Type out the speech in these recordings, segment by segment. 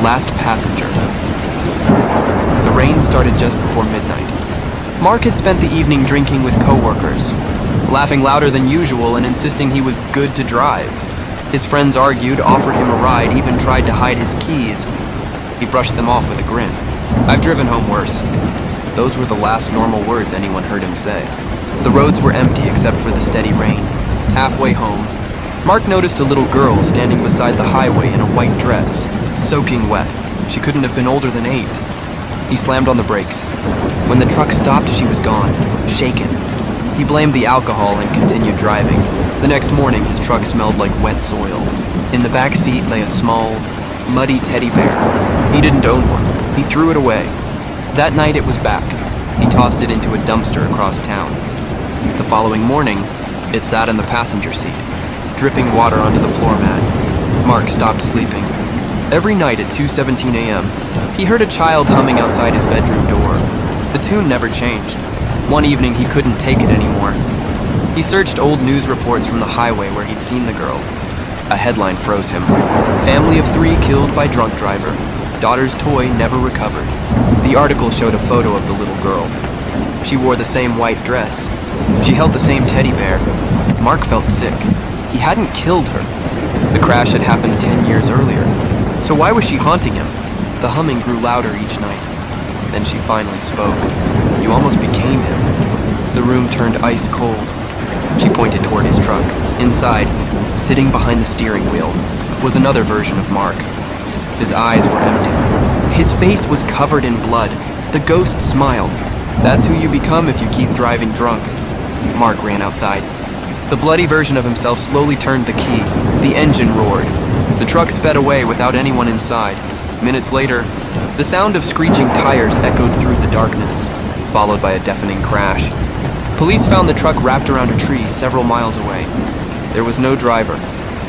last passenger. The rain started just before midnight. Mark had spent the evening drinking with coworkers, laughing louder than usual and insisting he was good to drive. His friends argued, offered him a ride, even tried to hide his keys. He brushed them off with a grin. "I've driven home worse." Those were the last normal words anyone heard him say. The roads were empty except for the steady rain. Halfway home, Mark noticed a little girl standing beside the highway in a white dress, soaking wet. She couldn't have been older than 8. He slammed on the brakes. When the truck stopped, she was gone, shaken. He blamed the alcohol and continued driving. The next morning, his truck smelled like wet soil. In the back seat lay a small, muddy teddy bear. He didn't own one. He threw it away. That night it was back. He tossed it into a dumpster across town. The following morning, it sat in the passenger seat, dripping water onto the floor mat. Mark stopped sleeping. Every night at 2:17 a.m., he heard a child humming outside his bedroom door. The tune never changed. One evening, he couldn't take it anymore. He searched old news reports from the highway where he'd seen the girl. A headline froze him. "Family of 3 killed by drunk driver. Daughter's toy never recovered." The article showed a photo of the little girl. She wore the same white dress. She held the same teddy bear. Mark felt sick. He hadn't killed her. The crash had happened 10 years earlier. So why was she haunting him? The humming grew louder each night. Then she finally spoke. "You almost became him." The room turned ice cold. She pointed toward his truck. Inside, sitting behind the steering wheel, was another version of Mark. His eyes were empty. His face was covered in blood. The ghost smiled. "That's who you become if you keep driving drunk." Mark ran outside. The bloody version of himself slowly turned the key. The engine roared. The truck sped away without anyone inside. Minutes later, the sound of screeching tires echoed through the darkness, followed by a deafening crash. Police found the truck wrapped around a tree several miles away. There was no driver,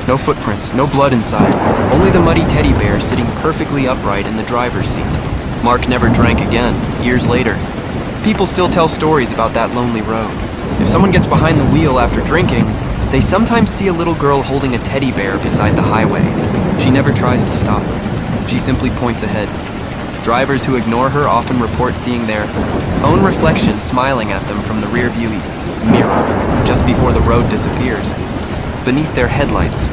no footprints, no blood inside, only the muddy teddy bear sitting perfectly upright in the driver's seat. Mark never drank again, years later. People still tell stories about that lonely road. If someone gets behind the wheel after drinking, they sometimes see a little girl holding a teddy bear beside the highway. She never tries to stop. She simply points ahead. Drivers who ignore her often report seeing their own reflection smiling at them from the rearview mirror just before the road disappears. Beneath their headlights,